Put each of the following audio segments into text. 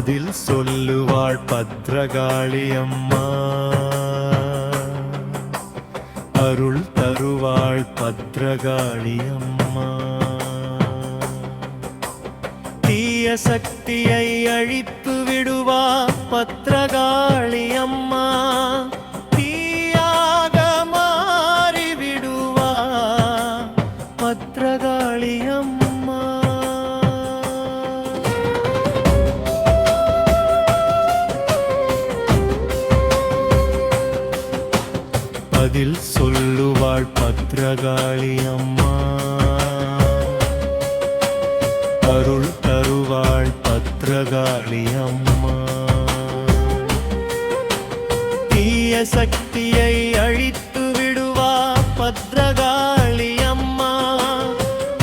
பதில் சொல்லுவாள் பத்ரகாளி அம்மா, அருள் தருவாள் பத்ரகாளி அம்மா. தீய சக்தியை அழித்து விடுவா பத்ரகாளி அம்மா, தீயாக மாறி விடுவா பத்ரகாளி அம்மா. பதில் சொல்லுவாள் பத்ரகாளி அம்மா, அருள் தருவாள் பத்ரகாளி அம்மா. தீய சக்தியை அழித்து விடுவா பத்ரகாளி அம்மா,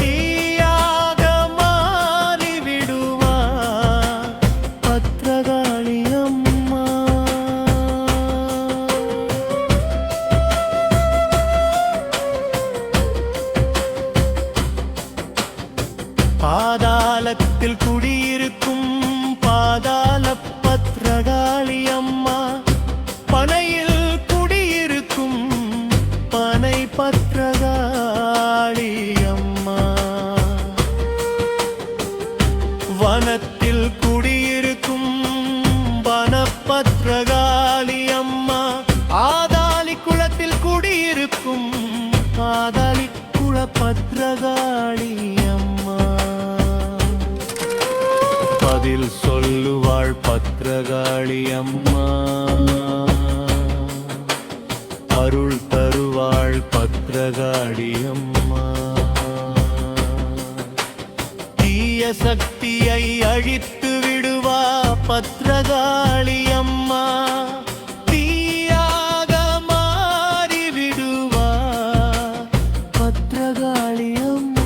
தீயாக மாறி விடுவா பத்ரகாளி அம்மா. பாதாளத்தில் குடியிருக்கும் பாதாள பத்ரகாளி அம்மா, பனையில் குடியிருக்கும் பனை பத்ரகாளி அம்மா. வனத்தில் குடியிருக்கும் வனப்பத்ரகாளி அம்மா, ஆதாளி குளத்தில் குடியிருக்கும் ஆதாளி குல பத்ரகாளி அம்மா. பதில் சொல்லுவாள் பத்ரகாளி அம்மா, அருள் தருவாள் பத்ரகாளி அம்மா. தீய சக்தியை அழித்து விடுவா பத்ரகாளி அம்மா, தீயாக மாறி விடுவா பத்ரகாளி அம்மா.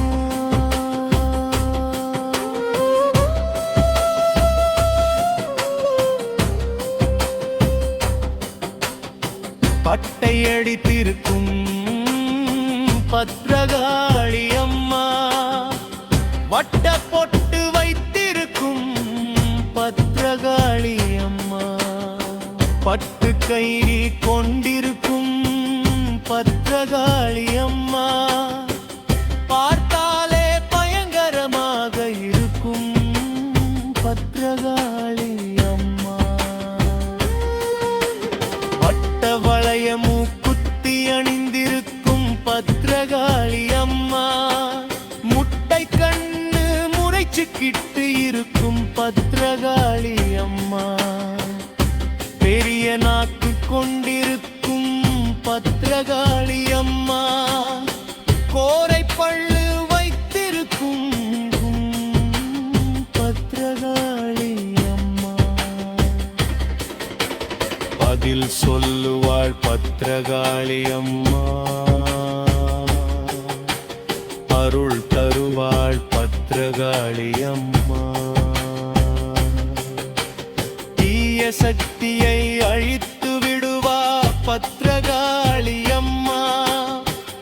பட்டை அடித்திருக்கும் பத்ரகாளி அம்மா, வட்ட பொட்டு வைத்திருக்கும் பத்ரகாளி அம்மா. பட்டு கயிறு கொண்டிருக்கும் பத்ரகாளி அம்மா, பார்த்தாலே பயங்கரமாக இருக்கும் பத்ரகாளி அம்மா. வட்ட வளைய மூக்குத்தி அணிந்திருக்கும் பத்ரகாளி அம்மா, முட்டை கண்ணு முறைச்சுக்கிட்டு இருக்கும் பத்ரகாளி அம்மா. பெரிய நாக்கு கொண்டிருக்கும் பத்ரகாளி அம்மா, கோரை பள்ளு வைத்திருக்கும் பத்ரகாளி அம்மா. பதில் சொல்லுவாள் பத்ரகாளி அம்மா, அருள் தருவாள் பத்ரகாளி அம்மா. தீய சக்தியை அழித்து விடுவா பத்ரகாளி அம்மா,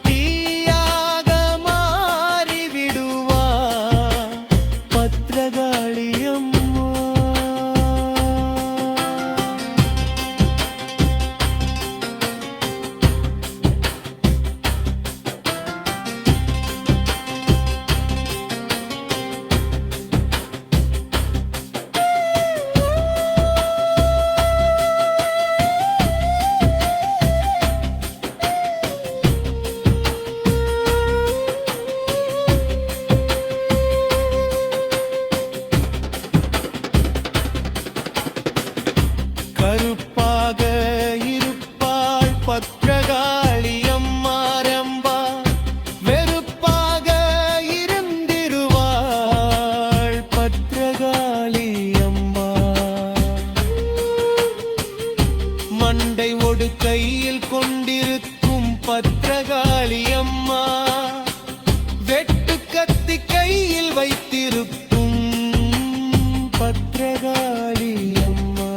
தீயாக மாறி விடுவா பத்ரகாளி அம்மா. கருப்பாக இருப்பாள் பத்ரகாளி அம்மா ரம்பா, வெறுப்பாக இருந்திருவாள் பத்ரகாளி அம்மா. மண்டை ஒடு கையில் கொண்டிருக்கும் பத்ரகாளி அம்மா, வெட்டு கத்தி கையில் வைத்திருக்கும் பத்ரகாளி அம்மா.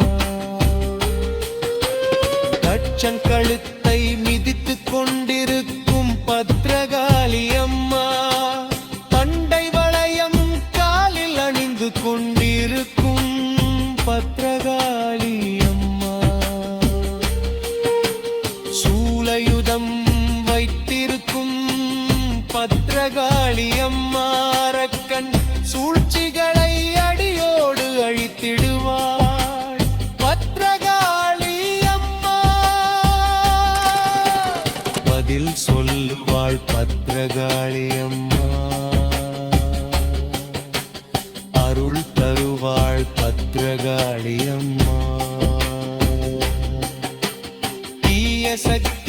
தச்சன் கழுத்தை மிதித்துக் கொண்டிருக்கும் பத்ரகாளி அம்மா, தண்டை வளையம் காலில் அணிந்து கொண்டிருக்கும் ஆயுதம் வைத்திருக்கும் பத்ரகாளி அம்மா அரக்கன் சூழ்ச்சிகளை அடியோடு அழித்திடுவாள். பத்ரகாளி அம்மா பதில் சொல்லுவாள். பத்ரகாளி அம்மா அருள் தருவாள். பத்ரகாளி அம்மா தீய சக்தி